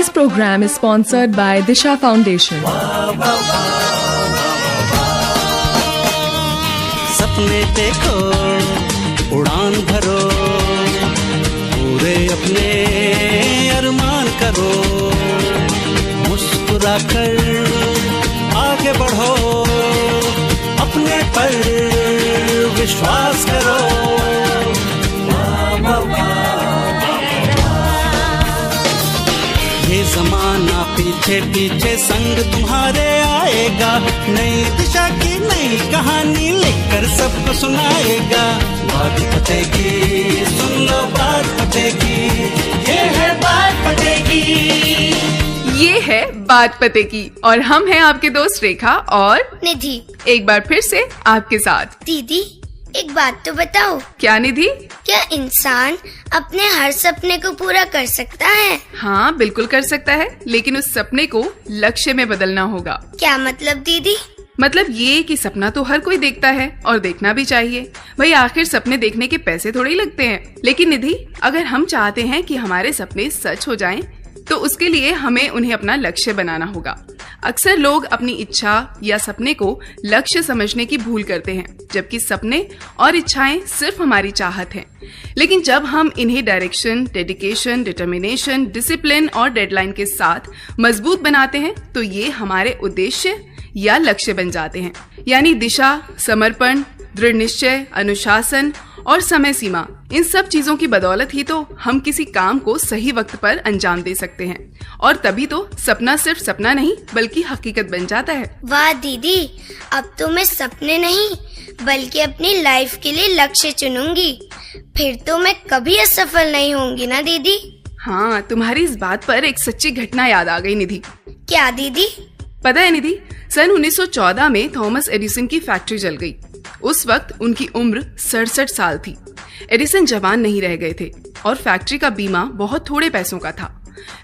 This program is sponsored by Disha Foundation. सपने देखो, उड़ान भरो, पूरे अपने अरमान करो, मुस्कुराकर आगे बढ़ो, अपने पर विश्वास करो। ये जमाना पीछे पीछे संग तुम्हारे आएगा, नई दिशा की नई कहानी लिखकर सबको सुनाएगा। बात फटेगी, सुन लो बात फटेगी, ये है बात फटेगी। ये है बात पते की और हम हैं आपके दोस्त रेखा और निधि। एक बार फिर से आपके साथ। दीदी एक बात तो बताओ, क्या निधि? क्या इंसान अपने हर सपने को पूरा कर सकता है? हाँ बिल्कुल कर सकता है, लेकिन उस सपने को लक्ष्य में बदलना होगा। क्या मतलब दीदी? मतलब ये कि सपना तो हर कोई देखता है और देखना भी चाहिए। भाई आखिर सपने देखने के पैसे थोड़ी लगते हैं। लेकिन निधि, अगर हम चाहते हैं कि हमारे सपने सच हो जाएं, तो उसके लिए हमें उन्हें अपना लक्ष्य बनाना होगा। अक्सर लोग अपनी इच्छा या सपने को लक्ष्य समझने की भूल करते हैं, जबकि सपने और इच्छाएं सिर्फ हमारी चाहत हैं। लेकिन जब हम इन्हें डायरेक्शन, डेडिकेशन, डिटर्मिनेशन, डिसिप्लिन और डेडलाइन के साथ मजबूत बनाते हैं, तो ये हमारे उद्देश्य या लक्ष्य बन जाते हैं। यानी दिशा, समर्पण, दृढ़ निश्चय, अनुशासन और समय सीमा, इन सब चीजों की बदौलत ही तो हम किसी काम को सही वक्त पर अंजाम दे सकते हैं, और तभी तो सपना सिर्फ सपना नहीं बल्कि हकीकत बन जाता है। वाह दीदी, अब तो मैं सपने नहीं बल्कि अपनी लाइफ के लिए लक्ष्य चुनूंगी। फिर तो मैं कभी असफल नहीं होंगी ना दीदी? हाँ, तुम्हारी इस बात पर एक सच्ची घटना याद आ गई निधि। क्या दीदी? पता है निधि, सन 1914 में थॉमस एडिसन की फैक्ट्री जल गई। उस वक्त उनकी उम्र 67 साल थी। एडिसन जवान नहीं रह गए थे और फैक्ट्री का बीमा बहुत थोड़े पैसों का था।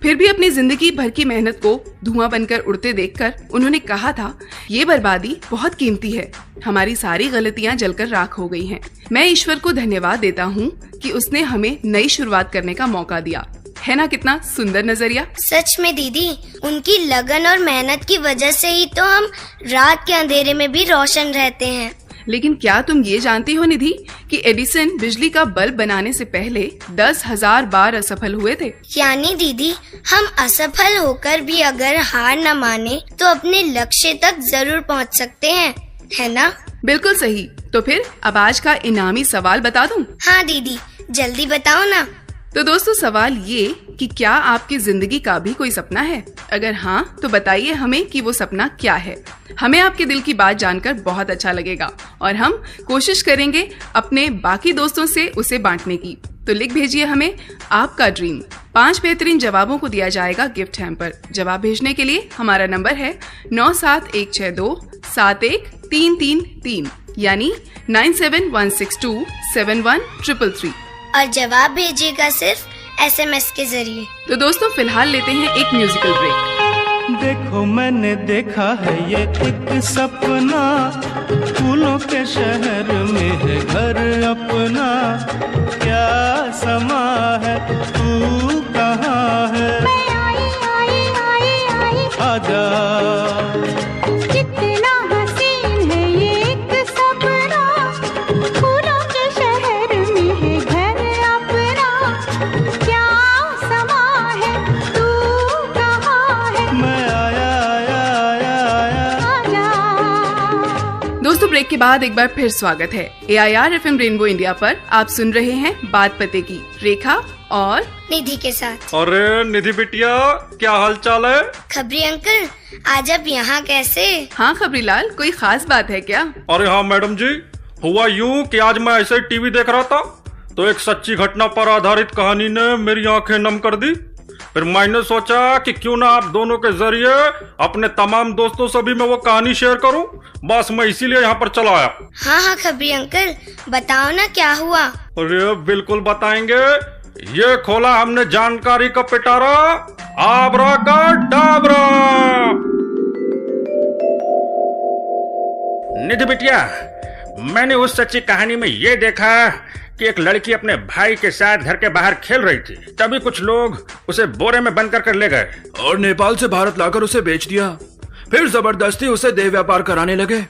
फिर भी अपनी जिंदगी भर की मेहनत को धुआं बनकर उड़ते देखकर उन्होंने कहा था, ये बर्बादी बहुत कीमती है, हमारी सारी गलतियां जलकर राख हो गई हैं। मैं ईश्वर को धन्यवाद देता हूँ कि उसने हमें नई शुरुआत करने का मौका दिया। है ना कितना सुंदर नजरिया? सच में दीदी, उनकी लगन और मेहनत की वजह से ही तो हम रात के अंधेरे में भी रोशन रहते हैं। लेकिन क्या तुम ये जानती हो निधि कि एडिसन बिजली का बल्ब बनाने से पहले 10,000 बार असफल हुए थे? यानी दीदी, हम असफल होकर भी अगर हार न माने तो अपने लक्ष्य तक जरूर पहुंच सकते हैं, है ना? बिल्कुल सही। तो फिर अब आज का इनामी सवाल बता दूं? हाँ दीदी, जल्दी बताओ ना। तो दोस्तों, सवाल ये कि क्या आपकी जिंदगी का भी कोई सपना है? अगर हाँ, तो बताइए हमें कि वो सपना क्या है। हमें आपके दिल की बात जानकर बहुत अच्छा लगेगा और हम कोशिश करेंगे अपने बाकी दोस्तों से उसे बांटने की। तो लिख भेजिए हमें आपका ड्रीम। 5 बेहतरीन जवाबों को दिया जाएगा गिफ्ट हैम्पर। जवाब भेजने के लिए हमारा नंबर है 9716271333 यानी 9716271333। और जवाब भेजिएगा सिर्फ SMS के जरिए। तो दोस्तों, फिलहाल लेते हैं एक म्यूजिकल ब्रेक। देखो मैंने देखा है ये एक सपना, फूलों के शहर में है घर अपना, क्या समा है तू कहाँ है, आजा। कितना हसीन है ये एक सपना, फूलों के शहर में है घर अपना, क्या समा है तू कहाँ है, मैं आया आया आया आया, आजा। दोस्तों, ब्रेक के बाद एक बार फिर स्वागत है। AIR FM रेनबो इंडिया पर आप सुन रहे हैं बात पते की, रेखा और निधि के साथ। अरे निधि बिटिया, क्या हाल चाल है? खबरी अंकल, आज आप यहाँ कैसे? हाँ खबरीलाल, कोई खास बात है क्या? अरे हाँ मैडम जी, हुआ यूं कि आज मैं ऐसे ही टीवी देख रहा था तो एक सच्ची घटना पर आधारित कहानी ने मेरी आंखें नम कर दी। फिर मैंने सोचा कि क्यों ना आप दोनों के जरिए अपने तमाम दोस्तों से भी मैं वो कहानी शेयर करूं। बस मैं इसीलिए यहाँ पर चला आया। हाँ हाँ खबरी अंकल, बताओ ना क्या हुआ। अरे बिल्कुल बताएंगे। ये खोला हमने जानकारी का पिटारा, आबरा का डाबरा। निधि बिटिया, मैंने उस सच्ची कहानी में ये देखा कि एक लड़की अपने भाई के साथ घर के बाहर खेल रही थी। तभी कुछ लोग उसे बोरे में बंद कर ले गए और नेपाल से भारत लाकर उसे बेच दिया। फिर जबरदस्ती उसे देह व्यापार कराने लगे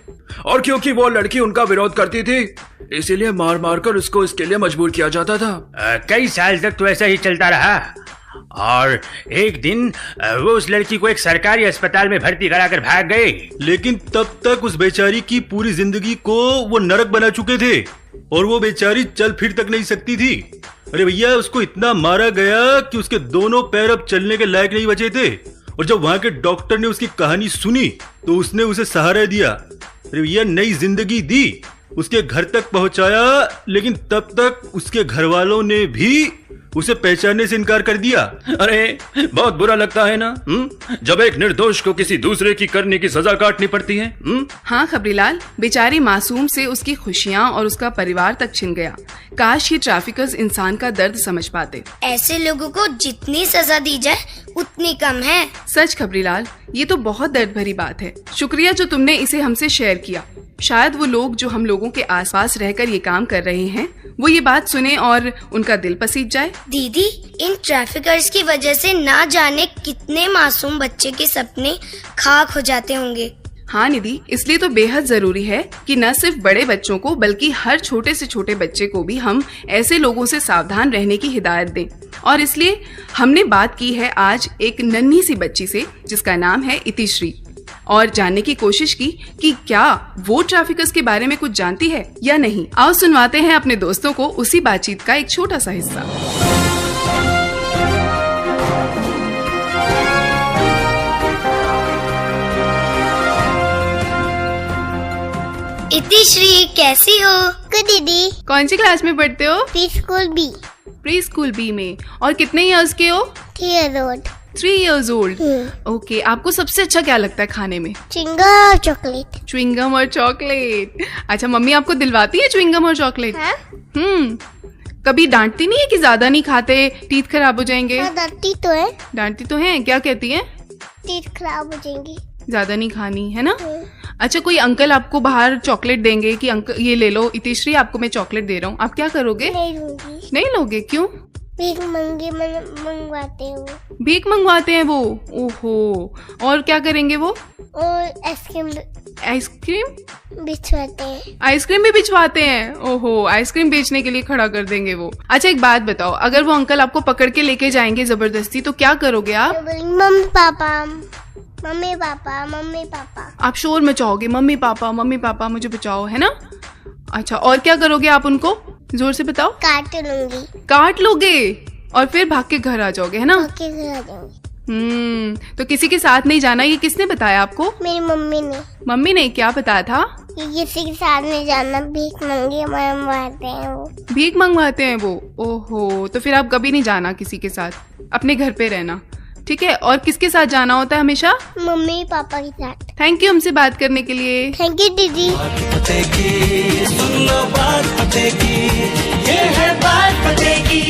और क्योंकि वो लड़की उनका विरोध करती थी इसीलिए मार मार कर उसको इसके लिए मजबूर किया जाता था। कई साल तक तो ऐसा ही चलता रहा और एक दिन वो उस लड़की को एक सरकारी अस्पताल में भर्ती कराकर भाग गए। लेकिन तब तक उस बेचारी की पूरी जिंदगी को वो नरक बना चुके थे और वो बेचारी चल फिर तक नहीं सकती थी। अरे भैया, उसको इतना मारा गया कि उसके दोनों पैर अब चलने के लायक नहीं बचे थे। और जब वहां के डॉक्टर ने उसकी कहानी सुनी तो उसने उसे सहारा दिया। अरे भैया, नई जिंदगी दी, उसके घर तक पहुंचाया, लेकिन तब तक उसके घर वालों ने भी उसे पहचानने से इनकार कर दिया। अरे बहुत बुरा लगता है ना जब एक निर्दोष को किसी दूसरे की करने की सजा काटनी पड़ती है। हाँ खबरीलाल, बेचारी मासूम से उसकी खुशियाँ और उसका परिवार तक छिन गया। काश ये ट्रैफिकर्स इंसान का दर्द समझ पाते। ऐसे लोगों को जितनी सजा दी जाए उतनी कम है। सच खबरीलाल, ये तो बहुत दर्द भरी बात है। शुक्रिया जो तुमने इसे हमसे शेयर किया। शायद वो लोग जो हम लोगों के आसपास रहकर ये काम कर रहे हैं वो ये बात सुने और उनका दिल पसीज जाए। दीदी, इन ट्रैफिकर्स की वजह से ना जाने कितने मासूम बच्चे के सपने खाक हो जाते होंगे। हाँ निधि, इसलिए तो बेहद जरूरी है कि न सिर्फ बड़े बच्चों को बल्कि हर छोटे से छोटे बच्चे को भी हम ऐसे लोगों से सावधान रहने की हिदायत दें। और इसलिए हमने बात की है आज एक नन्ही सी बच्ची से जिसका नाम है इतिश्री, और जानने की कोशिश की कि क्या वो ट्रैफिकर्स के बारे में कुछ जानती है या नहीं। आओ सुनवाते हैं अपने दोस्तों को उसी बातचीत का एक छोटा सा हिस्सा। इतिश्री, कैसी हो? गुड दीदी। कौन सी क्लास में पढ़ते हो? Pre school B. Pre school B में। और कितने इयर्स के हो? 3 years old। 3 years old। Okay, आपको सबसे अच्छा क्या लगता है खाने में? च्युइंगम और चॉकलेट। च्युइंगम और चॉकलेट। अच्छा, मम्मी आपको दिलवाती है च्युइंगम और चॉकलेट? हाँ? कभी डांटती नहीं है कि ज्यादा नहीं खाते, टीथ खराब हो जाएंगे? हाँ, डांटती तो है। डांटती तो है, क्या कहती है? टीथ खराब हो जाएंगी, ज्यादा नहीं खानी है ना। अच्छा, कोई अंकल आपको बाहर चॉकलेट देंगे कि अंकल ये ले लो इतिश्री, आपको मैं चॉकलेट दे रहा हूँ, आप क्या करोगे? नहीं लूंगी। नहीं लोगे? क्यों? भीख मंगवाते हैं। भीख मंगवाते हैं वो? ओहो, और क्या करेंगे वो? और आइसक्रीम बिछवाते हैं। आइसक्रीम भी बिछवाते हैं? ओहो, आइसक्रीम बेचने के लिए खड़ा कर देंगे वो। अच्छा, एक बात बताओ, अगर वो अंकल आपको पकड़ के लेके जाएंगे जबरदस्ती तो क्या करोगे आप? Mummy papa, mummy papa, mummy papa. आप शोर मचाओगे, मम्मी पापा मुझे बचाओ, है ना? अच्छा, और क्या करोगे आप उनको? जोर से बताओ। काट लूंगी। काट लोगे और फिर भाग के घर आ जाओगे, है ना? भाग के घर आ जाऊंगी। तो किसी के साथ नहीं जाना, ये किसने बताया आपको? मेरी मम्मी ने। मम्मी ने क्या बताया था? किसी के साथ नहीं जाना, भीख मंगवाते हैं वो। भीख मंगवाते हैं वो? ओहो, तो फिर आप कभी नहीं जाना किसी के साथ, अपने घर पे रहना, ठीक है? और किसके साथ जाना होता है हमेशा? मम्मी पापा के साथ। थैंक यू हमसे बात करने के लिए। थैंक यू दीदी। सुन लो बात पते की, ये है बात पते की।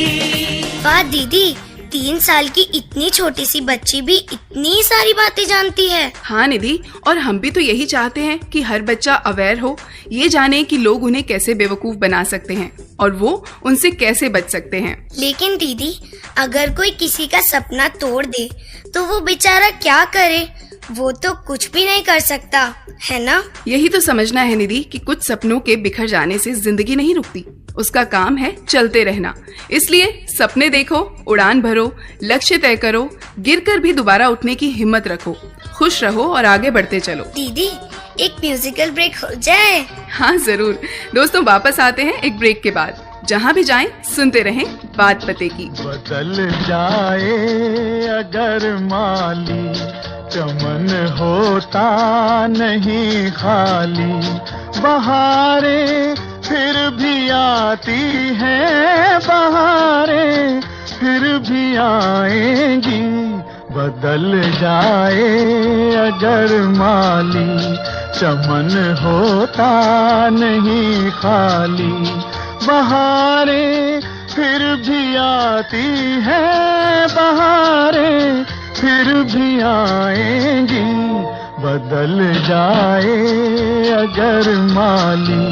वाह दीदी, 3 साल की इतनी छोटी सी बच्ची भी इतनी सारी बातें जानती है। हाँ निधि, और हम भी तो यही चाहते हैं कि हर बच्चा अवेयर हो, ये जाने कि लोग उन्हें कैसे बेवकूफ बना सकते हैं और वो उनसे कैसे बच सकते हैं। लेकिन दीदी, अगर कोई किसी का सपना तोड़ दे तो वो बेचारा क्या करे? वो तो कुछ भी नहीं कर सकता, है ना? यही तो समझना है निधि कि कुछ सपनों के बिखर जाने से जिंदगी नहीं रुकती, उसका काम है चलते रहना। इसलिए सपने देखो, उड़ान भरो, लक्ष्य तय करो, गिरकर भी दोबारा उठने की हिम्मत रखो, खुश रहो और आगे बढ़ते चलो। दीदी, एक म्यूजिकल ब्रेक हो जाए? हाँ जरूर। दोस्तों, वापस आते हैं एक ब्रेक के बाद। जहाँ भी जाएं सुनते रहें बात पते की। बदल जाए अगर माली, चमन होता नहीं खाली, बहारें फिर भी आती हैं, बहारें फिर भी आएंगी। बदल जाए अगर माली, चमन होता नहीं खाली, बहारें फिर भी आती हैं, बहारें फिर भी आएंगी। बदल जाए अगर माली,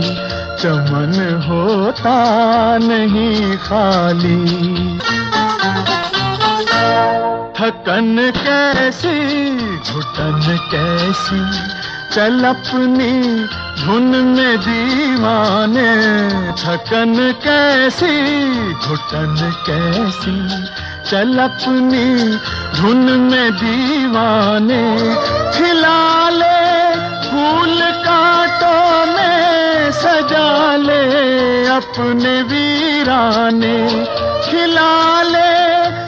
चमन होता नहीं खाली। थकन कैसी घुटन कैसी, चल अपनी धुन में दीवाने। थकन कैसी घुटन कैसी, चल अपनी धुन में दीवाने। खिला ले फूल कांटों में, सजा ले अपने वीराने। खिला ले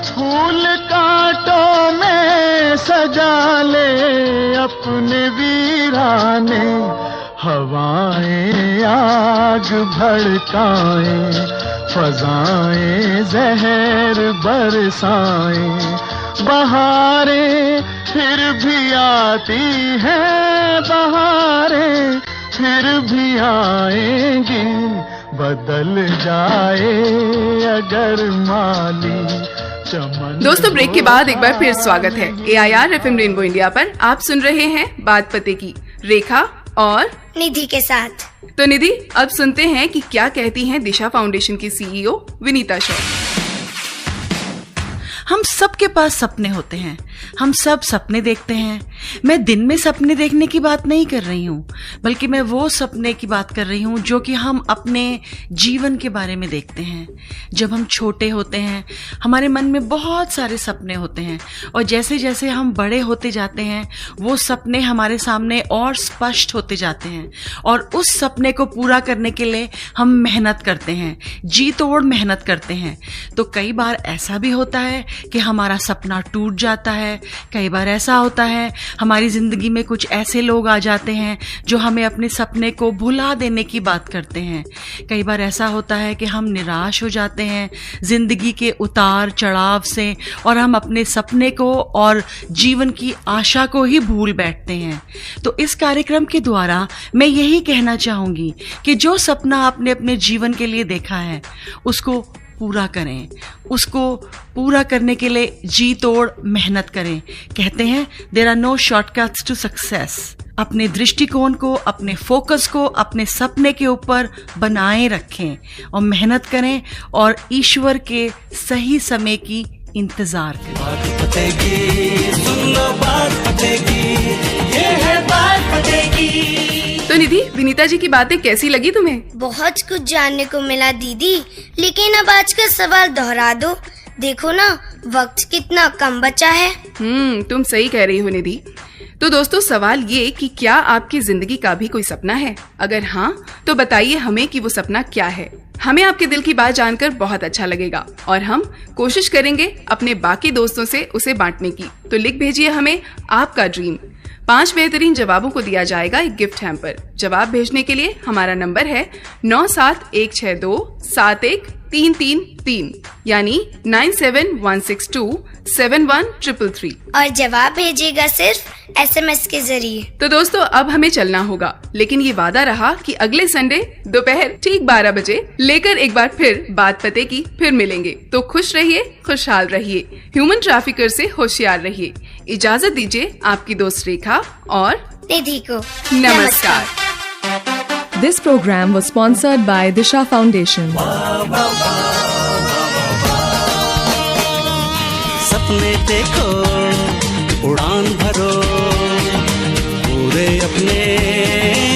फूल कांटों में, सजा ले अपने वीराने। हवाएं आग भड़काएं, फजाएं जहर बरसाएं। बहारें फिर भी आती हैं, बहारें फिर भी आएंगी। बदल जाए अगर माली चमन। दोस्तों, ब्रेक के बाद एक बार फिर स्वागत है AIR FM रेनबो इंडिया पर। आप सुन रहे हैं बात पते की, रेखा और निधि के साथ। तो निधि, अब सुनते हैं कि क्या कहती हैं दिशा फाउंडेशन की CEO विनीता शॉ। हम सबके पास सपने होते हैं, हम सब सपने देखते हैं। मैं दिन में सपने देखने की बात नहीं कर रही हूँ, बल्कि मैं वो सपने की बात कर रही हूँ जो कि हम अपने जीवन के बारे में देखते हैं। जब हम छोटे होते हैं, हमारे मन में बहुत सारे सपने होते हैं, और जैसे जैसे हम बड़े होते जाते हैं, वो सपने हमारे सामने और स्पष्ट होते जाते हैं, और उस सपने को पूरा करने के लिए हम मेहनत करते हैं, जी तोड़ मेहनत करते हैं। तो कई बार ऐसा भी होता है कि हमारा सपना टूट जाता है। कई बार ऐसा होता है हमारी जिंदगी में कुछ ऐसे लोग आ जाते हैं जो हमें अपने सपने को भुला देने की बात करते हैं। कई बार ऐसा होता है कि हम निराश हो जाते हैं जिंदगी के उतार चढ़ाव से, और हम अपने सपने को और जीवन की आशा को ही भूल बैठते हैं। तो इस कार्यक्रम के द्वारा मैं यही कहना चाहूंगी कि जो सपना आपने अपने जीवन के लिए देखा है, उसको पूरा करें, उसको पूरा करने के लिए जी तोड़ मेहनत करें। कहते हैं there are no shortcuts to success. अपने दृष्टिकोण को, अपने फोकस को अपने सपने के ऊपर बनाए रखें और मेहनत करें, और ईश्वर के सही समय की इंतजार करें। बात पतेगी, सुन लो बात पतेगी, ये है बात पतेगी। तो निधि, विनीता जी की बातें कैसी लगी तुम्हें? बहुत कुछ जानने को मिला दीदी, लेकिन अब आज का सवाल दोहरा दो। देखो ना, वक्त कितना कम बचा है। तुम सही कह रही हो निधि। तो दोस्तों, सवाल ये कि क्या आपकी जिंदगी का भी कोई सपना है? अगर हाँ, तो बताइए हमें कि वो सपना क्या है। हमें आपके दिल की बात जानकर बहुत अच्छा लगेगा, और हम कोशिश करेंगे अपने बाकी दोस्तों से उसे बांटने की। तो लिख भेजिए हमें आपका ड्रीम। 5 बेहतरीन जवाबों को दिया जाएगा एक गिफ्ट हैम्पर। जवाब भेजने के लिए हमारा नंबर है 9716271333, यानी 9716271333। और जवाब भेजिएगा सिर्फ SMS के जरिए। तो दोस्तों, अब हमें चलना होगा, लेकिन ये वादा रहा कि अगले संडे दोपहर ठीक 12 बजे लेकर एक बार फिर बात पते की फिर मिलेंगे। तो खुश रहिए, खुशहाल रहिए, ह्यूमन ट्रैफिकर से होशियार रहिए। इजाजत दीजिए आपकी दोस्त रेखा और निधि को। नमस्कार। This program was sponsored by Disha Foundation. सपने देखो, उड़ान भरो, पूरे अपने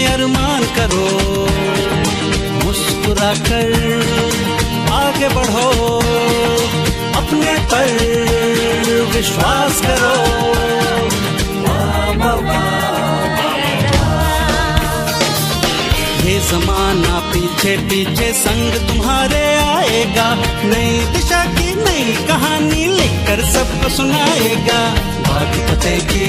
अरमान करो, मुस्कुराकर आगे बढ़ो, अपने पर विश्वास करो। ये जमाना पीछे पीछे संग तुम्हारे आएगा, नई दिशा की नई कहानी लिखकर सबको सुनाएगा। बात पते की